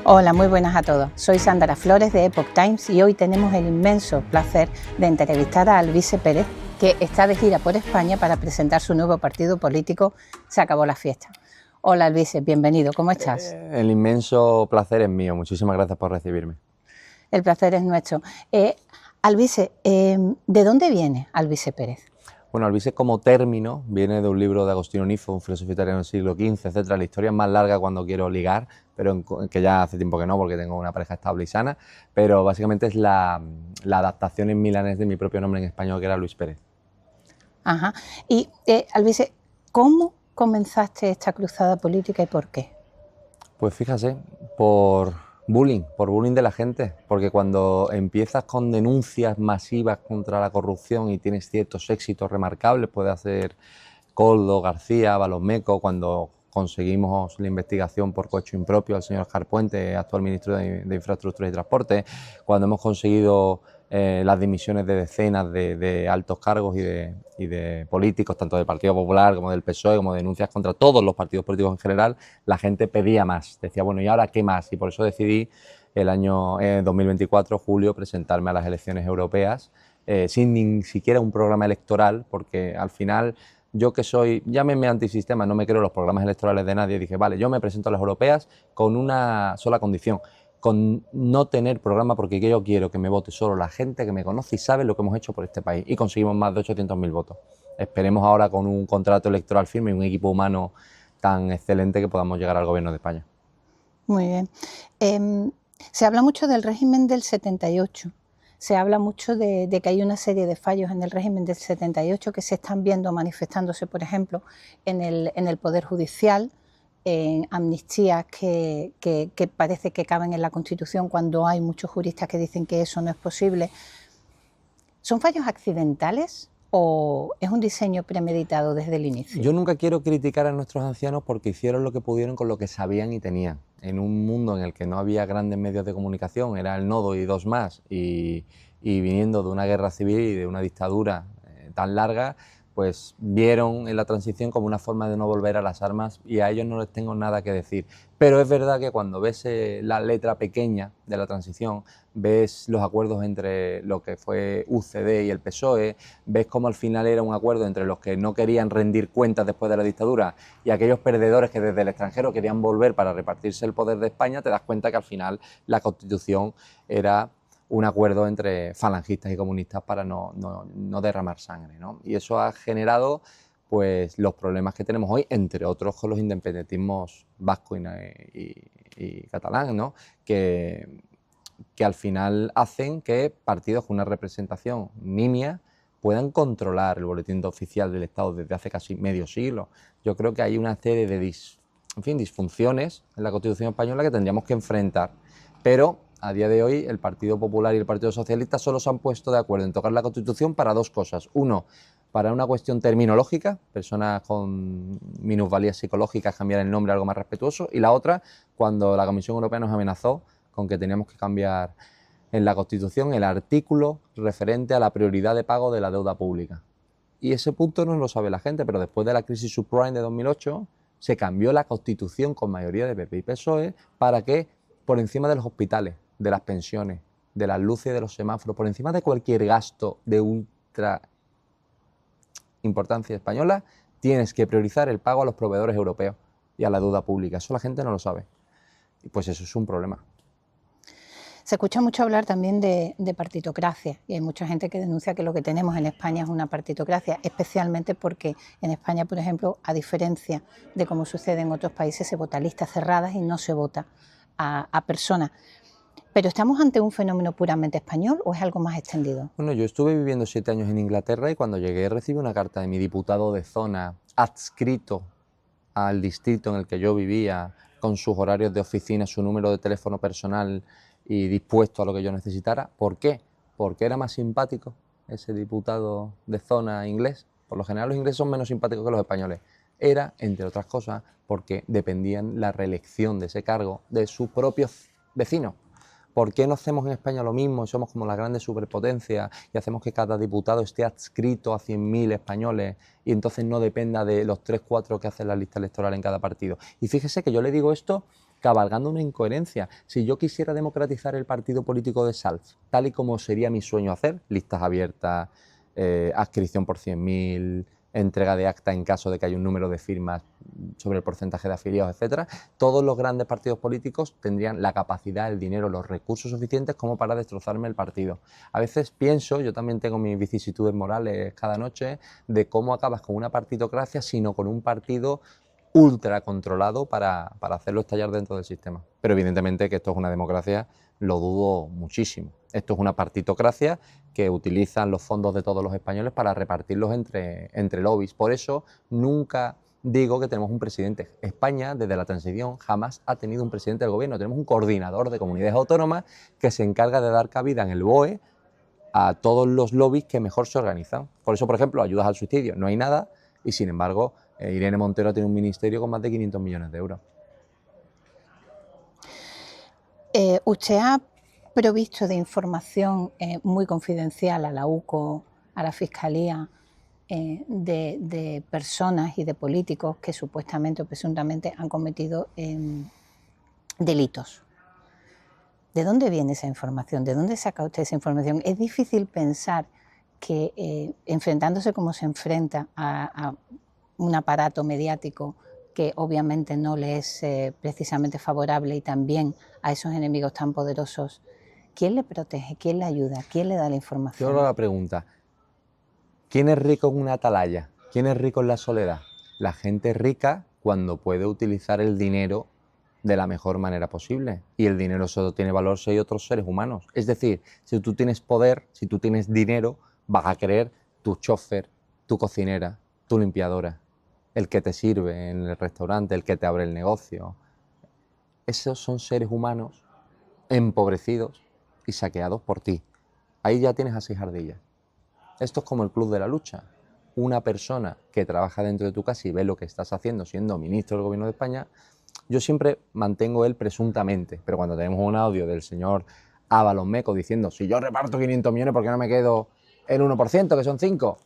Hola, muy buenas a todos. Soy Sandra Flores de Epoch Times y hoy tenemos el inmenso placer de entrevistar a Alvise Pérez, que está de gira por España para presentar su nuevo partido político, Se acabó la fiesta. Hola Alvise, bienvenido, ¿cómo estás? El inmenso placer es mío, muchísimas gracias por recibirme. El placer es nuestro. Alvise, ¿de dónde viene Alvise Pérez? Bueno, Alvise como término viene de un libro de Agostino Nifo, un filósofo italiano del siglo XV, etcétera. La historia es más larga cuando quiero ligar, pero que ya hace tiempo que no, porque tengo una pareja estable y sana, pero básicamente es la adaptación en milanés de mi propio nombre en español, que era Luis Pérez. Ajá. Y Alvise, ¿cómo comenzaste esta cruzada política y por qué? Pues fíjate, por bullying de la gente, porque cuando empiezas con denuncias masivas contra la corrupción y tienes ciertos éxitos remarcables, puede hacer Coldo, García, Balosmeco, cuando conseguimos la investigación por cohecho impropio al señor Oscar Puente, actual ministro de Infraestructura y Transporte, cuando hemos conseguido las dimisiones de decenas de altos cargos y de políticos, tanto del Partido Popular como del PSOE, como denuncias contra todos los partidos políticos en general, la gente pedía más, decía, bueno, ¿y ahora qué más? Y por eso decidí el año 2024, julio, presentarme a las elecciones europeas, sin ni siquiera un programa electoral, porque al final yo que soy, llámenme antisistema, no me creo los programas electorales de nadie, dije, vale, yo me presento a las europeas con una sola condición, con no tener programa, porque yo quiero que me vote solo la gente que me conoce y sabe lo que hemos hecho por este país, y conseguimos más de 800.000 votos. Esperemos ahora con un contrato electoral firme y un equipo humano tan excelente que podamos llegar al gobierno de España. Muy bien. Se habla mucho del régimen del 78. Se habla mucho de que hay una serie de fallos en el régimen del 78 que se están viendo manifestándose, por ejemplo, en el Poder Judicial, en amnistías que parece que caben en la Constitución cuando hay muchos juristas que dicen que eso no es posible. ¿Son fallos accidentales o es un diseño premeditado desde el inicio? Yo nunca quiero criticar a nuestros ancianos porque hicieron lo que pudieron con lo que sabían y tenían. En un mundo en el que no había grandes medios de comunicación, era el nodo y dos más, y viniendo de una guerra civil y de una dictadura tan larga, pues vieron en la transición como una forma de no volver a las armas, y a ellos no les tengo nada que decir. Pero es verdad que cuando ves la letra pequeña de la transición, ves los acuerdos entre lo que fue UCD y el PSOE, ves cómo al final era un acuerdo entre los que no querían rendir cuentas después de la dictadura y aquellos perdedores que desde el extranjero querían volver para repartirse el poder de España, te das cuenta que al final la Constitución era un acuerdo entre falangistas y comunistas para no derramar sangre, ¿no? Y eso ha generado pues los problemas que tenemos hoy, entre otros con los independentismos vasco y catalán, ¿no? que al final hacen que partidos con una representación nimia puedan controlar el boletín oficial del Estado desde hace casi medio siglo. Yo creo que hay una serie de disfunciones en la Constitución española que tendríamos que enfrentar, pero a día de hoy el Partido Popular y el Partido Socialista solo se han puesto de acuerdo en tocar la Constitución para dos cosas. Uno, para una cuestión terminológica, personas con minusvalías psicológicas cambiar el nombre a algo más respetuoso, y la otra, cuando la Comisión Europea nos amenazó con que teníamos que cambiar en la Constitución el artículo referente a la prioridad de pago de la deuda pública. Y ese punto no lo sabe la gente, pero después de la crisis subprime de 2008 se cambió la Constitución con mayoría de PP y PSOE para que por encima de los hospitales, de las pensiones, de las luces y de los semáforos, por encima de cualquier gasto de ultra importancia española, tienes que priorizar el pago a los proveedores europeos y a la deuda pública. Eso la gente no lo sabe. Y pues eso es un problema. Se escucha mucho hablar también de partitocracia y hay mucha gente que denuncia que lo que tenemos en España es una partitocracia, especialmente porque en España, por ejemplo, a diferencia de como sucede en otros países, se vota a listas cerradas y no se vota a personas. ¿Pero estamos ante un fenómeno puramente español o es algo más extendido? Bueno, yo estuve viviendo 7 años en Inglaterra y cuando llegué recibí una carta de mi diputado de zona adscrito al distrito en el que yo vivía, con sus horarios de oficina, su número de teléfono personal y dispuesto a lo que yo necesitara. ¿Por qué? Porque era más simpático ese diputado de zona inglés. Por lo general los ingleses son menos simpáticos que los españoles. Era, entre otras cosas, porque dependían la reelección de ese cargo de sus propios vecinos. ¿Por qué no hacemos en España lo mismo? Somos como las grandes superpotencias y hacemos que cada diputado esté adscrito a 100.000 españoles y entonces no dependa de los 3 o 4 que hacen la lista electoral en cada partido. Y fíjese que yo le digo esto cabalgando una incoherencia. Si yo quisiera democratizar el partido político de Salt, tal y como sería mi sueño hacer, listas abiertas, adscripción por 100.000, entrega de acta en caso de que haya un número de firmas sobre el porcentaje de afiliados, etcétera, todos los grandes partidos políticos tendrían la capacidad, el dinero, los recursos suficientes como para destrozarme el partido. A veces pienso, yo también tengo mis vicisitudes morales cada noche, de cómo acabas con una partidocracia, sino con un partido ultra controlado para hacerlo estallar dentro del sistema. Pero evidentemente que esto es una democracia, lo dudo muchísimo. Esto es una partitocracia que utilizan los fondos de todos los españoles para repartirlos entre lobbies. Por eso nunca digo que tenemos un presidente. España, desde la transición, jamás ha tenido un presidente del gobierno. Tenemos un coordinador de comunidades autónomas que se encarga de dar cabida en el BOE a todos los lobbies que mejor se organizan. Por eso, por ejemplo, ayudas al suicidio, no hay nada, y sin embargo, Irene Montero tiene un ministerio con más de 500 millones de euros. Usted ha provisto de información muy confidencial a la UCO, a la Fiscalía, de personas y de políticos que supuestamente o presuntamente han cometido delitos. ¿De dónde viene esa información? ¿De dónde saca usted esa información? Es difícil pensar que enfrentándose como se enfrenta a un aparato mediático que obviamente no le es precisamente favorable, y también a esos enemigos tan poderosos, ¿quién le protege? ¿Quién le ayuda? ¿Quién le da la información? Yo ahora la pregunta, ¿quién es rico en una atalaya? ¿Quién es rico en la soledad? La gente rica cuando puede utilizar el dinero de la mejor manera posible. Y el dinero solo tiene valor si hay otros seres humanos. Es decir, si tú tienes poder, si tú tienes dinero, vas a querer tu chofer, tu cocinera, tu limpiadora, el que te sirve en el restaurante, el que te abre el negocio. Esos son seres humanos empobrecidos y saqueados por ti. Ahí ya tienes a 6 ardillas. Esto es como el club de la lucha. Una persona que trabaja dentro de tu casa y ve lo que estás haciendo siendo ministro del Gobierno de España, yo siempre mantengo él presuntamente, pero cuando tenemos un audio del señor Ábalos Meco diciendo si yo reparto 500 millones, ¿por qué no me quedo el 1%, que son 5?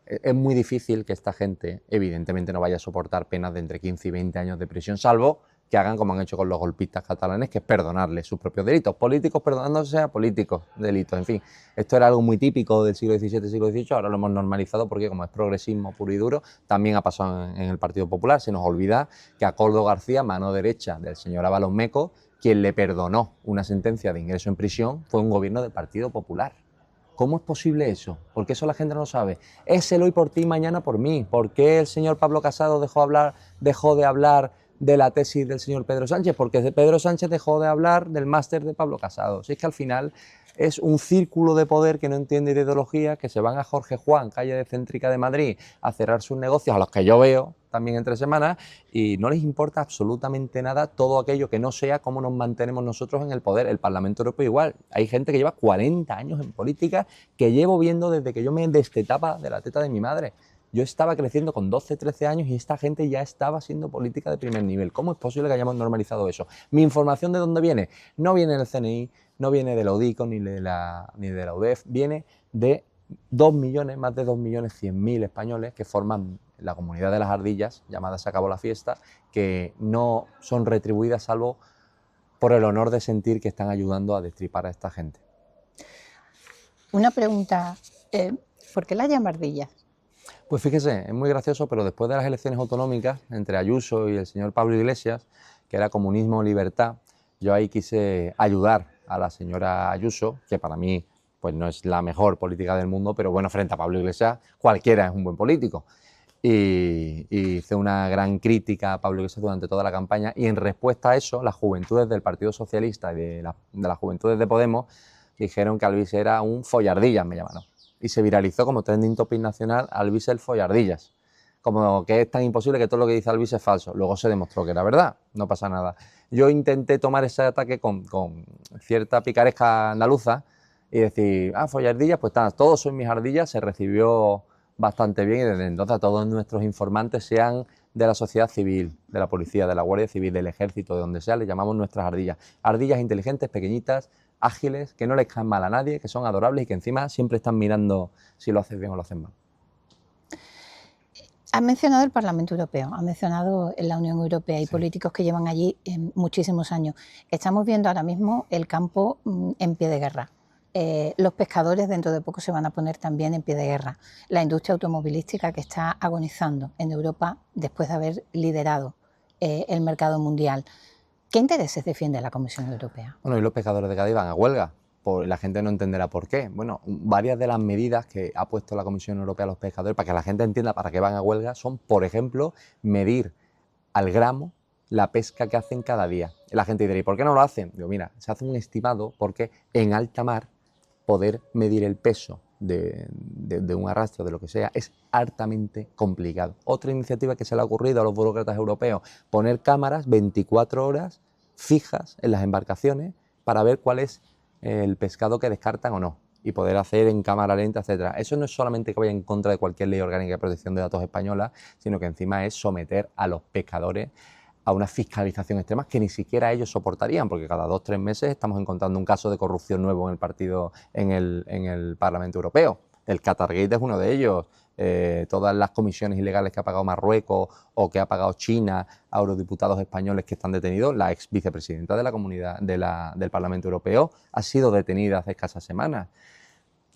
Es muy difícil que esta gente, evidentemente, no vaya a soportar penas de entre 15 y 20 años de prisión, salvo que hagan como han hecho con los golpistas catalanes, que es perdonarles sus propios delitos. Políticos perdonándose a políticos delitos. En fin, esto era algo muy típico del siglo XVII, siglo XVIII, ahora lo hemos normalizado porque como es progresismo puro y duro, también ha pasado en el Partido Popular. Se nos olvida que a Koldo García, mano derecha del señor Ábalos Meco, quien le perdonó una sentencia de ingreso en prisión fue un gobierno del Partido Popular. ¿Cómo es posible eso? ¿Por qué eso la gente no lo sabe? Es el hoy por ti, mañana por mí. ¿Por qué el señor Pablo Casado dejó de hablar de la tesis del señor Pedro Sánchez? Porque Pedro Sánchez dejó de hablar del máster de Pablo Casado. Si es que al final es un círculo de poder que no entiende de ideología, que se van a Jorge Juan, calle de Céntrica de Madrid, a cerrar sus negocios, a los que yo veo también entre semanas, y no les importa absolutamente nada todo aquello que no sea cómo nos mantenemos nosotros en el poder. El Parlamento Europeo igual. Hay gente que lleva 40 años en política, que llevo viendo desde que yo me destetaba de la teta de mi madre. Yo estaba creciendo con 12, 13 años y esta gente ya estaba haciendo política de primer nivel. ¿Cómo es posible que hayamos normalizado eso? ¿Mi información de dónde viene? No viene del CNI, no viene de la UDICO ni de la UDEF, viene de 2 millones, más de 2.100.000 españoles que forman la comunidad de las ardillas, llamada Se acabó la fiesta, que no son retribuidas salvo por el honor de sentir que están ayudando a destripar a esta gente. Una pregunta, ¿por qué la llama ardillas? Pues fíjese, es muy gracioso, pero después de las elecciones autonómicas entre Ayuso y el señor Pablo Iglesias, que era comunismo o libertad, yo ahí quise ayudar a la señora Ayuso, que para mí pues no es la mejor política del mundo, pero bueno, frente a Pablo Iglesias cualquiera es un buen político. Y hice una gran crítica a Pablo Iglesias durante toda la campaña, y en respuesta a eso, las juventudes del Partido Socialista y de las juventudes de Podemos dijeron que Albizu era un follardillas, me llamaron. Y se viralizó como trending topic nacional Albizu el follardillas. Como que es tan imposible que todo lo que dice Albizu es falso. Luego se demostró que era verdad, no pasa nada. Yo intenté tomar ese ataque con cierta picaresca andaluza y decir, follardillas, pues todos son mis ardillas. Se recibió bastante bien y desde entonces a todos nuestros informantes, sean de la sociedad civil, de la policía, de la Guardia Civil, del Ejército, de donde sea, les llamamos nuestras ardillas. Ardillas inteligentes, pequeñitas, ágiles, que no les caen mal a nadie, que son adorables y que encima siempre están mirando si lo haces bien o lo haces mal. Ha mencionado el Parlamento Europeo, ha mencionado la Unión Europea y políticos que llevan allí muchísimos años. Estamos viendo ahora mismo el campo en pie de guerra. Los pescadores dentro de poco se van a poner también en pie de guerra. La industria automovilística que está agonizando en Europa después de haber liderado el mercado mundial. ¿Qué intereses defiende la Comisión Europea? Bueno, y los pescadores de Cádiz van a huelga. La gente no entenderá por qué. Bueno, varias de las medidas que ha puesto la Comisión Europea a los pescadores para que la gente entienda para qué van a huelga son, por ejemplo, medir al gramo la pesca que hacen cada día. Y la gente dirá, ¿y por qué no lo hacen? Digo, mira, se hace un estimado porque en alta mar poder medir el peso de un arrastre, de lo que sea, es altamente complicado. Otra iniciativa que se le ha ocurrido a los burócratas europeos, poner cámaras 24 horas fijas en las embarcaciones para ver cuál es el pescado que descartan o no, y poder hacer en cámara lenta, etcétera. Eso no es solamente que vaya en contra de cualquier ley orgánica de protección de datos española, sino que encima es someter a los pescadores a una fiscalización extrema que ni siquiera ellos soportarían, porque cada 2 o 3 meses estamos encontrando un caso de corrupción nuevo en el partido, en el Parlamento Europeo. El Qatargate es uno de ellos. Todas las comisiones ilegales que ha pagado Marruecos o que ha pagado China a eurodiputados españoles que están detenidos, la ex vicepresidenta de la comunidad del Parlamento Europeo ha sido detenida hace escasas semanas.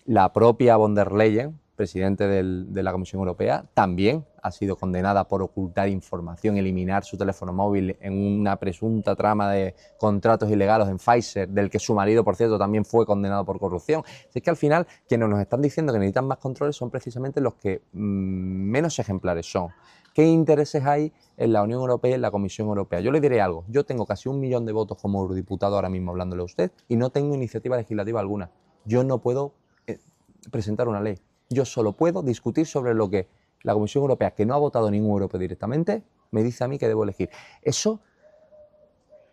La propia von der Leyen, presidente de la Comisión Europea, también ha sido condenada por ocultar información, eliminar su teléfono móvil en una presunta trama de contratos ilegales en Pfizer, del que su marido, por cierto, también fue condenado por corrupción. Es que al final quienes nos están diciendo que necesitan más controles son precisamente los que menos ejemplares son. ¿Qué intereses hay en la Unión Europea y en la Comisión Europea? Yo le diré algo, yo tengo casi 1 millón de votos como eurodiputado ahora mismo hablándole a usted y no tengo iniciativa legislativa alguna. Yo no puedo presentar una ley. Yo solo puedo discutir sobre lo que la Comisión Europea, que no ha votado ningún europeo directamente, me dice a mí que debo elegir. ¿Eso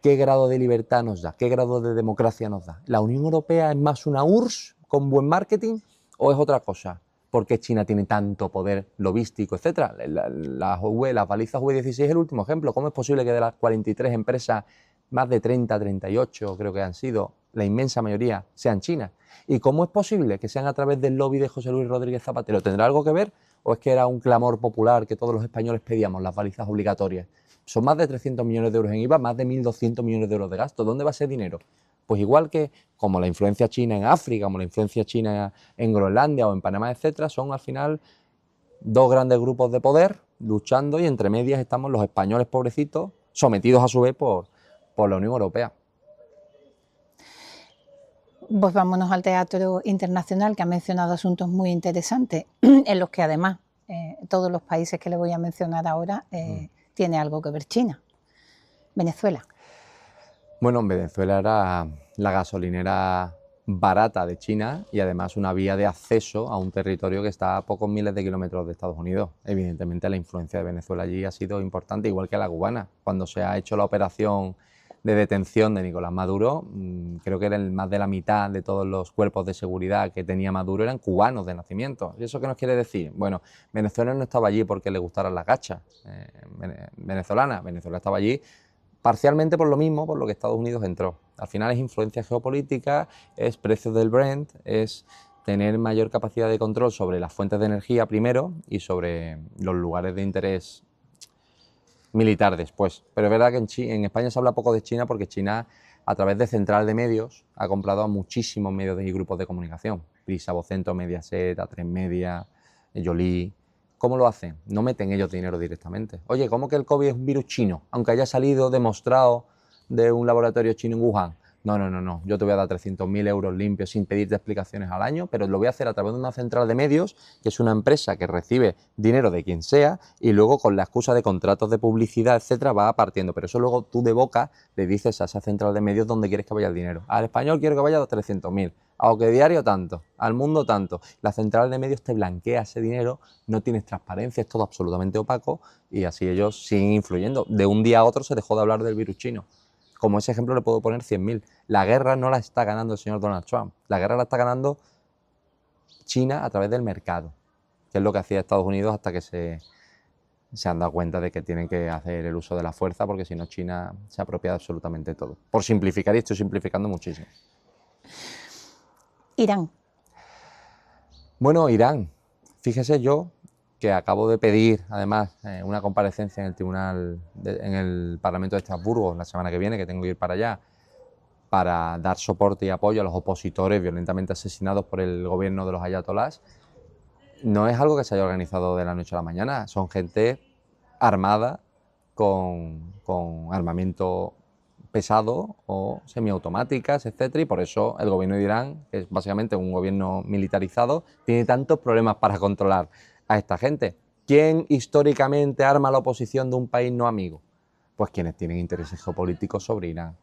qué grado de libertad nos da? ¿Qué grado de democracia nos da? ¿La Unión Europea es más una URSS con buen marketing o es otra cosa? ¿Por qué China tiene tanto poder logístico, etcétera? Las balizas V16 es el último ejemplo. ¿Cómo es posible que de las 43 empresas, más de 30, 38 creo que han sido, la inmensa mayoría sean chinas? ¿Y cómo es posible que sean a través del lobby de José Luis Rodríguez Zapatero? ¿Tendrá algo que ver o es que era un clamor popular que todos los españoles pedíamos, las balizas obligatorias? Son más de 300 millones de euros en IVA, más de 1.200 millones de euros de gasto. ¿Dónde va ese dinero? Pues igual que como la influencia china en África, como la influencia china en Groenlandia o en Panamá, etcétera, son al final 2 grandes grupos de poder luchando y entre medias estamos los españoles pobrecitos sometidos a su vez por la Unión Europea. Pues vámonos al teatro internacional, que ha mencionado asuntos muy interesantes, en los que además todos los países que le voy a mencionar ahora tiene algo que ver China. Venezuela. Bueno, en Venezuela era la gasolinera barata de China y además una vía de acceso a un territorio que está a pocos miles de kilómetros de Estados Unidos. Evidentemente la influencia de Venezuela allí ha sido importante, igual que la cubana. Cuando se ha hecho la operación de detención de Nicolás Maduro, creo que más de la mitad de todos los cuerpos de seguridad que tenía Maduro eran cubanos de nacimiento. ¿Y eso qué nos quiere decir? Bueno, Venezuela no estaba allí porque le gustaran las gachas venezolanas. Venezuela estaba allí parcialmente por lo mismo, por lo que Estados Unidos entró. Al final es influencia geopolítica, es precios del Brent, es tener mayor capacidad de control sobre las fuentes de energía primero y sobre los lugares de interés militar después. Pero es verdad que en España se habla poco de China porque China, a través de central de medios, ha comprado a muchísimos medios y grupos de comunicación. Prisa, Vocento, Mediaset, A3 Media, Yoli. ¿Cómo lo hacen? No meten ellos dinero directamente. Oye, ¿cómo que el COVID es un virus chino? Aunque haya salido demostrado de un laboratorio chino en Wuhan. No. Yo te voy a dar 300.000 euros limpios sin pedirte explicaciones al año, pero lo voy a hacer a través de una central de medios, que es una empresa que recibe dinero de quien sea y luego con la excusa de contratos de publicidad, etcétera, va partiendo. Pero eso luego tú de boca le dices a esa central de medios dónde quieres que vaya el dinero. Al español quiero que vaya a 300.000. A OK Diario tanto, al Mundo tanto. La central de medios te blanquea ese dinero, no tienes transparencia, es todo absolutamente opaco y así ellos siguen influyendo. De un día a otro se dejó de hablar del virus chino. Como ese ejemplo le puedo poner 100.000. La guerra no la está ganando el señor Donald Trump. La guerra la está ganando China a través del mercado, que es lo que hacía Estados Unidos hasta que se han dado cuenta de que tienen que hacer el uso de la fuerza, porque si no China se apropia de absolutamente todo. Por simplificar, y estoy simplificando muchísimo. Irán. Bueno, Irán. Fíjese, yo que acabo de pedir, además, una comparecencia en el en el Parlamento de Estrasburgo la semana que viene, que tengo que ir para allá, para dar soporte y apoyo a los opositores violentamente asesinados por el gobierno de los ayatolás, no es algo que se haya organizado de la noche a la mañana, son gente armada con armamento pesado o semiautomáticas, etcétera, y por eso el gobierno de Irán, que es básicamente un gobierno militarizado, tiene tantos problemas para controlar a esta gente. ¿Quién históricamente arma la oposición de un país no amigo? Pues quienes tienen intereses geopolíticos sobre Irán,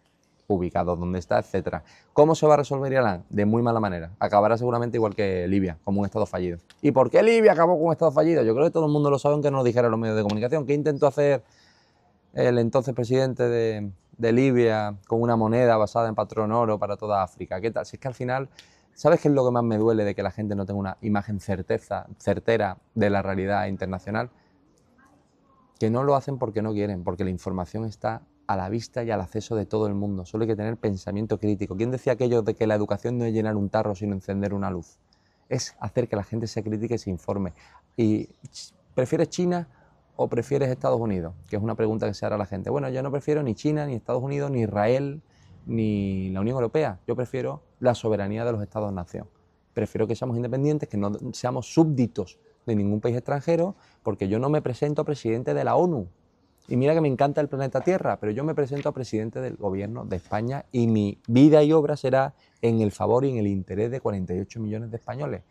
ubicados donde está, etcétera. ¿Cómo se va a resolver Irán? De muy mala manera. Acabará seguramente igual que Libia, como un estado fallido. ¿Y por qué Libia acabó con un estado fallido? Yo creo que todo el mundo lo sabe, aunque no lo dijeran los medios de comunicación. ¿Qué intentó hacer el entonces presidente de Libia con una moneda basada en patrón oro para toda África? ¿Qué tal? Si es que al final, ¿sabes qué es lo que más me duele de que la gente no tenga una imagen certera de la realidad internacional? Que no lo hacen porque no quieren, porque la información está a la vista y al acceso de todo el mundo. Solo hay que tener pensamiento crítico. ¿Quién decía aquello de que la educación no es llenar un tarro sino encender una luz? Es hacer que la gente se crítica y se informe. ¿Y prefieres China o prefieres Estados Unidos? Que es una pregunta que se hará a la gente. Bueno, yo no prefiero ni China, ni Estados Unidos, ni Israel, ni la Unión Europea. Yo prefiero la soberanía de los Estados-nación. Prefiero que seamos independientes, que no seamos súbditos de ningún país extranjero, porque yo no me presento a presidente de la ONU. Y mira que me encanta el planeta Tierra, pero yo me presento a presidente del gobierno de España y mi vida y obra será en el favor y en el interés de 48 millones de españoles.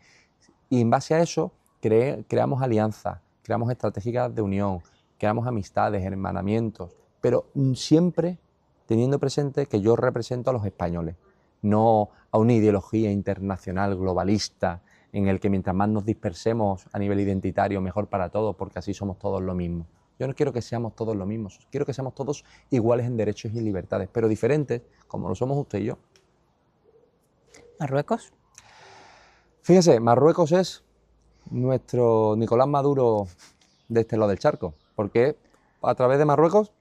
Y en base a eso creamos alianzas, creamos estratégicas de unión, creamos amistades, hermanamientos, pero siempre teniendo presente que yo represento a los españoles, no a una ideología internacional globalista en el que mientras más nos dispersemos a nivel identitario, mejor para todos, porque así somos todos lo mismo. Yo no quiero que seamos todos lo mismo, quiero que seamos todos iguales en derechos y libertades, pero diferentes, como lo somos usted y yo. ¿Marruecos? Fíjese, Marruecos es nuestro Nicolás Maduro de este lado del charco, porque a través de Marruecos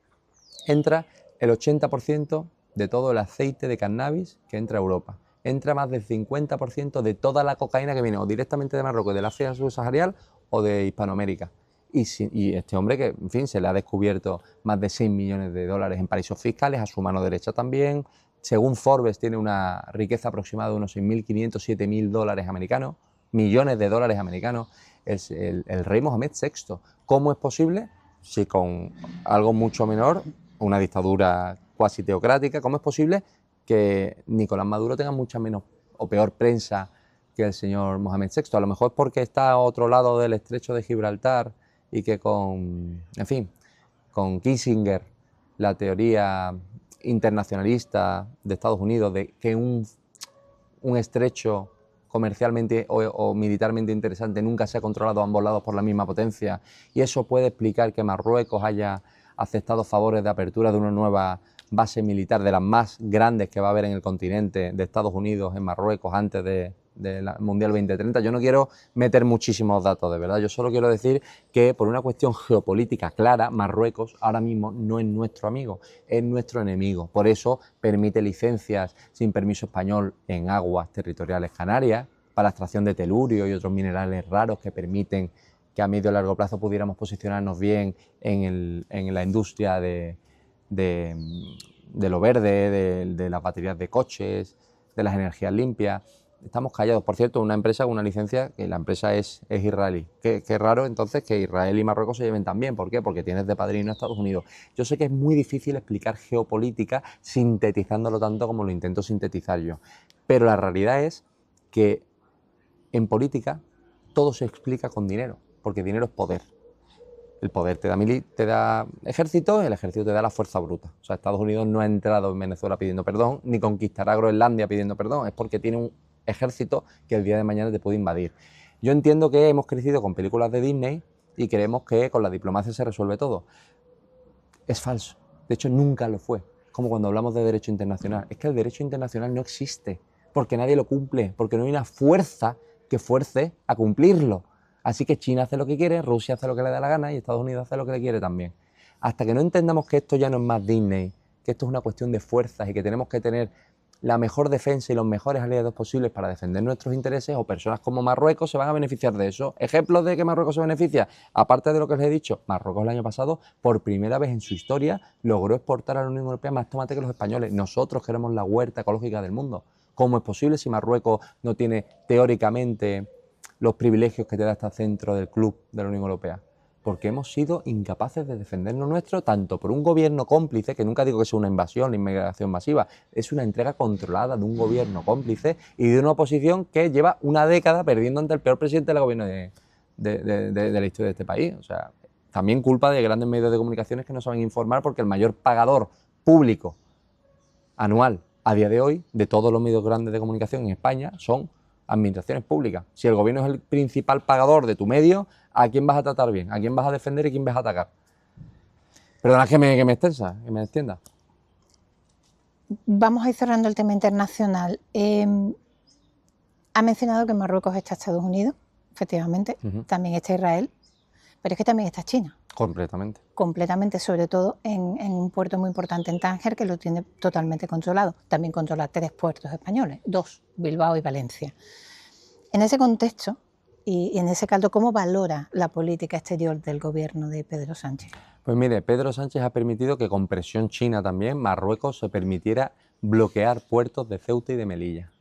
entra el 80% de todo el aceite de cannabis que entra a Europa. Entra más del 50% de toda la cocaína que viene o directamente de Marruecos, del África subsahariana o de Hispanoamérica. Y este hombre que, en fin, se le ha descubierto más de 6 millones de dólares en paraísos fiscales, a su mano derecha también. Según Forbes, tiene una riqueza aproximada de unos 6.500, 7.000 dólares americanos, millones de dólares americanos. Es el rey Mohamed VI. ¿Cómo es posible? Si con algo mucho menor, una dictadura cuasi teocrática, ¿cómo es posible que Nicolás Maduro tenga mucha menos o peor prensa que el señor Mohamed VI? A lo mejor es porque está a otro lado del estrecho de Gibraltar y que con Kissinger, la teoría internacionalista de Estados Unidos de que un estrecho comercialmente o militarmente interesante nunca se ha controlado a ambos lados por la misma potencia, y eso puede explicar que Marruecos haya aceptado favores de apertura de una nueva base militar, de las más grandes que va a haber en el continente, de Estados Unidos en Marruecos antes del Mundial 2030. Yo no quiero meter muchísimos datos, de verdad, yo solo quiero decir que por una cuestión geopolítica clara, Marruecos ahora mismo no es nuestro amigo, es nuestro enemigo. Por eso permite licencias sin permiso español en aguas territoriales canarias para la extracción de telurio y otros minerales raros que permiten que a medio y largo plazo pudiéramos posicionarnos bien en la industria de lo verde, de las baterías de coches, de las energías limpias. Estamos callados. Por cierto, una empresa con una licencia, que la empresa es israelí. Qué raro entonces que Israel y Marruecos se lleven tan bien. ¿Por qué? Porque tienes de padrino a Estados Unidos. Yo sé que es muy difícil explicar geopolítica sintetizándolo tanto como lo intento sintetizar yo. Pero la realidad es que en política todo se explica con dinero, porque dinero es poder. El poder te da ejército y el ejército te da la fuerza bruta. O sea, Estados Unidos no ha entrado en Venezuela pidiendo perdón, ni conquistará Groenlandia pidiendo perdón. Es porque tiene un ejército que el día de mañana te puede invadir. Yo entiendo que hemos crecido con películas de Disney y creemos que con la diplomacia se resuelve todo. Es falso. De hecho, nunca lo fue. Como cuando hablamos de derecho internacional. Es que el derecho internacional no existe porque nadie lo cumple, porque no hay una fuerza que fuerce a cumplirlo. Así que China hace lo que quiere, Rusia hace lo que le da la gana y Estados Unidos hace lo que le quiere también. Hasta que no entendamos que esto ya no es más Disney, que esto es una cuestión de fuerzas y que tenemos que tener la mejor defensa y los mejores aliados posibles para defender nuestros intereses, o personas como Marruecos se van a beneficiar de eso. Ejemplos de que Marruecos se beneficia, aparte de lo que les he dicho, Marruecos el año pasado, por primera vez en su historia, logró exportar a la Unión Europea más tomate que los españoles. Nosotros queremos la huerta ecológica del mundo. ¿Cómo es posible si Marruecos no tiene teóricamente los privilegios que te da este centro del club de la Unión Europea? Porque hemos sido incapaces de defender lo nuestro, tanto por un gobierno cómplice, que nunca digo que sea una invasión, la inmigración masiva, es una entrega controlada de un gobierno cómplice y de una oposición que lleva una década perdiendo ante el peor presidente del gobierno de la historia de este país. O sea, también culpa de grandes medios de comunicaciones que no saben informar, porque el mayor pagador público anual a día de hoy de todos los medios grandes de comunicación en España son administraciones públicas. Si el gobierno es el principal pagador de tu medio, ¿a quién vas a tratar bien? ¿A quién vas a defender y quién vas a atacar? Perdona que me extienda. Vamos a ir cerrando el tema internacional. Ha mencionado que en Marruecos está Estados Unidos, efectivamente, también está Israel, pero es que también está China. Completamente. Completamente, sobre todo en un puerto muy importante en Tánger, que lo tiene totalmente controlado. También controla 3 puertos españoles, 2, Bilbao y Valencia. En ese contexto y en ese caldo, ¿cómo valora la política exterior del gobierno de Pedro Sánchez? Pues mire, Pedro Sánchez ha permitido que con presión china también Marruecos se permitiera bloquear puertos de Ceuta y de Melilla.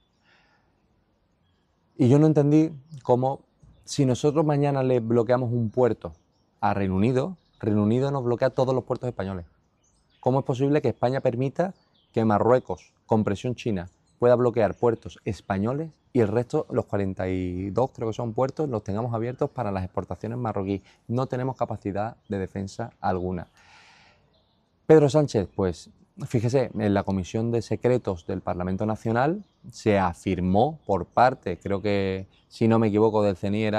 Y yo no entendí cómo, si nosotros mañana le bloqueamos un puerto a Reino Unido nos bloquea todos los puertos españoles. ¿Cómo es posible que España permita que Marruecos, con presión china, pueda bloquear puertos españoles y el resto, los 42 creo que son puertos, los tengamos abiertos para las exportaciones marroquíes? No tenemos capacidad de defensa alguna. Pedro Sánchez, pues fíjese, en la Comisión de Secretos del Parlamento Nacional se afirmó por parte, creo que, si no me equivoco, del CNI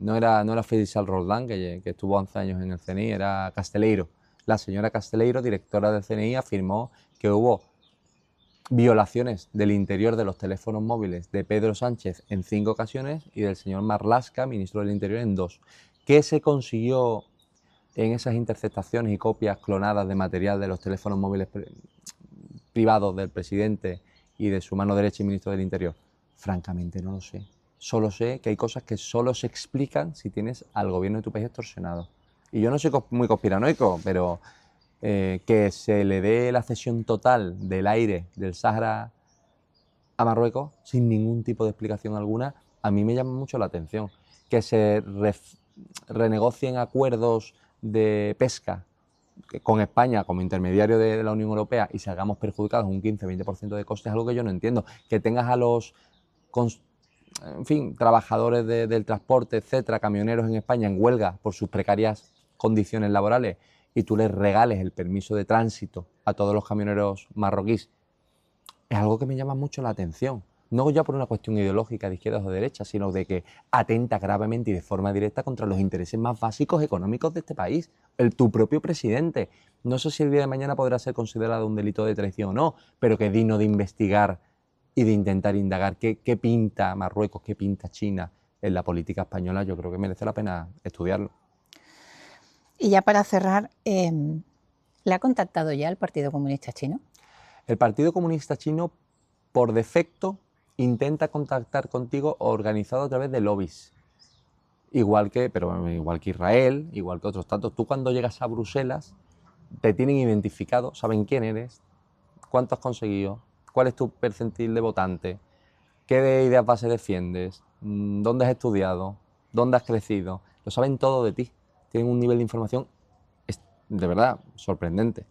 no era Faisal Roldán, que estuvo 11 años en el CNI, era Casteleiro. La señora Casteleiro, directora del CNI, afirmó que hubo violaciones del interior de los teléfonos móviles de Pedro Sánchez en 5 ocasiones y del señor Marlaska, ministro del Interior, en 2. ¿Qué se consiguió en esas interceptaciones y copias clonadas de material de los teléfonos móviles privados del presidente y de su mano derecha y ministro del Interior? Francamente no lo sé. Solo sé que hay cosas que solo se explican si tienes al gobierno de tu país extorsionado. Y yo no soy muy conspiranoico, pero que se le dé la cesión total del aire del Sáhara a Marruecos sin ningún tipo de explicación alguna, a mí me llama mucho la atención. Que se renegocien acuerdos de pesca con España como intermediario de la Unión Europea y salgamos perjudicados un 15-20% de costes, es algo que yo no entiendo. Que tengas a los trabajadores del transporte, etcétera, camioneros en España en huelga por sus precarias condiciones laborales y tú les regales el permiso de tránsito a todos los camioneros marroquíes, es algo que me llama mucho la atención. No ya por una cuestión ideológica de izquierdas o de derechas, sino de que atenta gravemente y de forma directa contra los intereses más básicos económicos de este país. Tu propio presidente. No sé si el día de mañana podrá ser considerado un delito de traición o no, pero que es digno de investigar y de intentar indagar qué pinta Marruecos, qué pinta China en la política española. Yo creo que merece la pena estudiarlo. Y ya para cerrar, ¿le ha contactado ya el Partido Comunista Chino? El Partido Comunista Chino, por defecto, intenta contactar contigo organizado a través de lobbies. Igual que Israel, igual que otros tantos. Tú cuando llegas a Bruselas te tienen identificado, saben quién eres, cuánto has conseguido, cuál es tu percentil de votante, qué ideas base defiendes, dónde has estudiado, dónde has crecido. Lo saben todo de ti. Tienen un nivel de información de verdad sorprendente.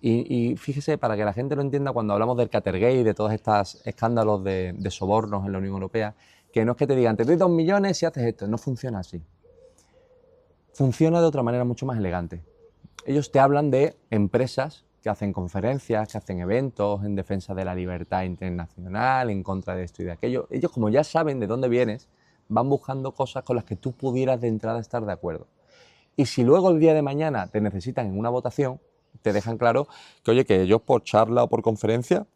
Y fíjese, para que la gente lo entienda, cuando hablamos del Catergate y de todos estos escándalos de sobornos en la Unión Europea, que no es que te digan, te doy 2 millones si haces esto. No funciona así. Funciona de otra manera mucho más elegante. Ellos te hablan de empresas que hacen conferencias, que hacen eventos en defensa de la libertad internacional, en contra de esto y de aquello. Ellos, como ya saben de dónde vienes, van buscando cosas con las que tú pudieras de entrada estar de acuerdo. Y si luego el día de mañana te necesitan en una votación, te dejan claro que, oye, que ellos por charla o por conferencia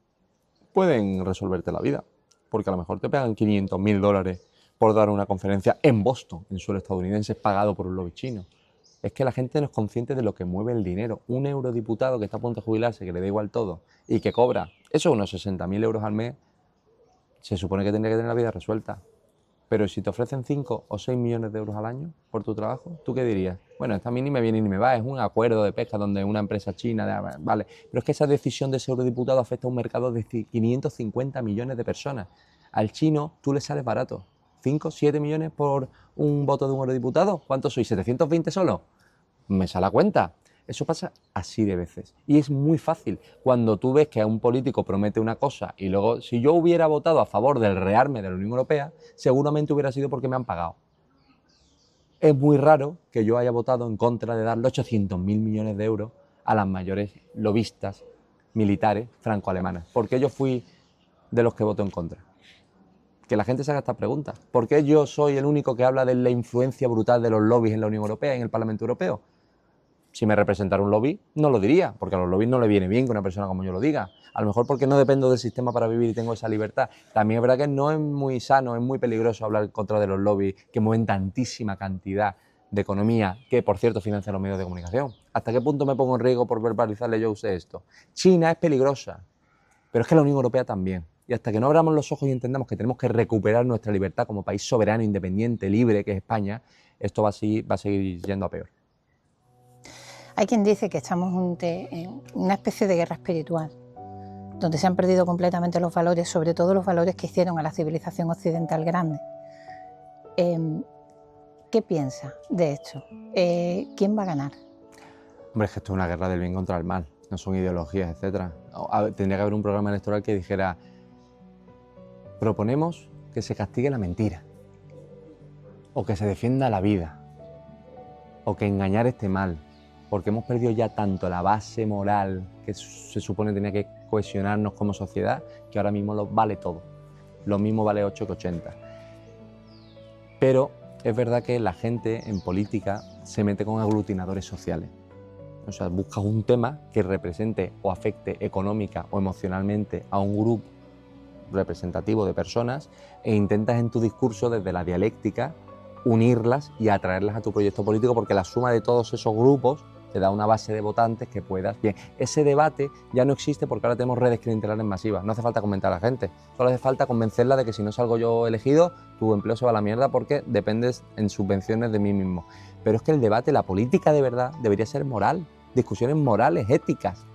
pueden resolverte la vida. Porque a lo mejor te pagan $500.000 por dar una conferencia en Boston, en suelo estadounidense, pagado por un lobby chino. es que la gente no es consciente de lo que mueve el dinero. Un eurodiputado que está a punto de jubilarse, que le da igual todo, y que cobra, eso unos 60.000 euros al mes, se supone que tendría que tener la vida resuelta. Pero si te ofrecen 5 o 6 millones de euros al año por tu trabajo, ¿tú qué dirías? Bueno, esto a mí ni me viene ni me va, es un acuerdo de pesca donde una empresa china, vale, pero es que esa decisión de ese eurodiputado afecta a un mercado de 550 millones de personas. Al chino tú le sales barato, 5, 7 millones por un voto de un eurodiputado, ¿cuántos sois? ¿720 solo? Me sale a cuenta. Eso pasa así de veces. Y es muy fácil. Cuando tú ves que a un político promete una cosa y luego, si yo hubiera votado a favor del rearme de la Unión Europea, seguramente hubiera sido porque me han pagado. Es muy raro que yo haya votado en contra de darle 800.000 millones de euros a las mayores lobistas militares franco-alemanas. ¿Por qué yo fui de los que votó en contra? Que la gente se haga estas preguntas. ¿Por qué yo soy el único que habla de la influencia brutal de los lobbies en la Unión Europea, en el Parlamento Europeo? Si me representara un lobby, no lo diría, porque a los lobbies no le viene bien que una persona como yo lo diga. A lo mejor porque no dependo del sistema para vivir y tengo esa libertad. También es verdad que no es muy sano, es muy peligroso hablar en contra de los lobbies que mueven tantísima cantidad de economía, que por cierto financian los medios de comunicación. ¿Hasta qué punto me pongo en riesgo por verbalizarle yo a usted esto? China es peligrosa, pero es que la Unión Europea también. Y hasta que no abramos los ojos y entendamos que tenemos que recuperar nuestra libertad como país soberano, independiente, libre, que es España, esto va a seguir yendo a peor. Hay quien dice que estamos en una especie de guerra espiritual, donde se han perdido completamente los valores, sobre todo los valores que hicieron a la civilización occidental grande. ¿Qué piensa de esto? ¿Quién va a ganar? Hombre, es que esto es una guerra del bien contra el mal, no son ideologías, etc. Tendría que haber un programa electoral que dijera: proponemos que se castigue la mentira, o que se defienda la vida, o que engañar esté mal, porque hemos perdido ya tanto la base moral que se supone tenía que cohesionarnos como sociedad, que ahora mismo lo vale todo. Lo mismo vale 8 que 80. Pero es verdad que la gente en política se mete con aglutinadores sociales. O sea, buscas un tema que represente o afecte económica o emocionalmente a un grupo representativo de personas e intentas en tu discurso desde la dialéctica unirlas y atraerlas a tu proyecto político, porque la suma de todos esos grupos te da una base de votantes que puedas... Bien, ese debate ya no existe porque ahora tenemos redes clientelares masivas. No hace falta comentar a la gente, solo hace falta convencerla de que si no salgo yo elegido, tu empleo se va a la mierda porque dependes en subvenciones de mí mismo. Pero es que el debate, la política de verdad, debería ser moral, discusiones morales, éticas.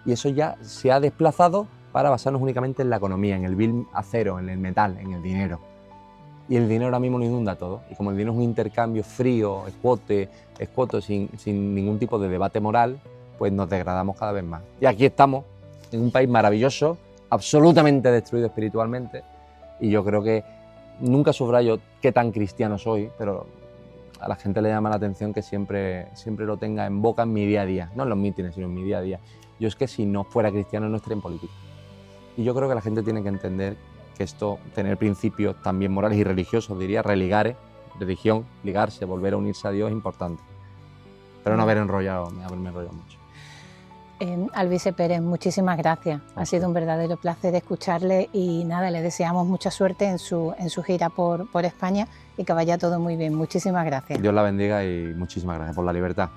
Y eso ya se ha desplazado para basarnos únicamente en la economía, en el bill acero, en el metal, en el dinero. Y el dinero ahora mismo lo inunda todo. Y como el dinero es un intercambio frío, escuoto, sin ningún tipo de debate moral, pues nos degradamos cada vez más. Y aquí estamos, en un país maravilloso, absolutamente destruido espiritualmente. Y yo creo que nunca subrayo qué tan cristiano soy, pero a la gente le llama la atención que siempre lo tenga en boca en mi día a día. No en los mítines, sino en mi día a día. Yo es que si no fuera cristiano no estaría en política. Y yo creo que la gente tiene que entender que esto, tener principios también morales y religiosos, diría, religare, religión, ligarse, volver a unirse a Dios es importante. Pero no haberme enrollado mucho. Alvise Pérez, muchísimas gracias. Ha sido un verdadero placer escucharle y nada, le deseamos mucha suerte en su gira por España y que vaya todo muy bien. Muchísimas gracias. Dios la bendiga y muchísimas gracias por la libertad.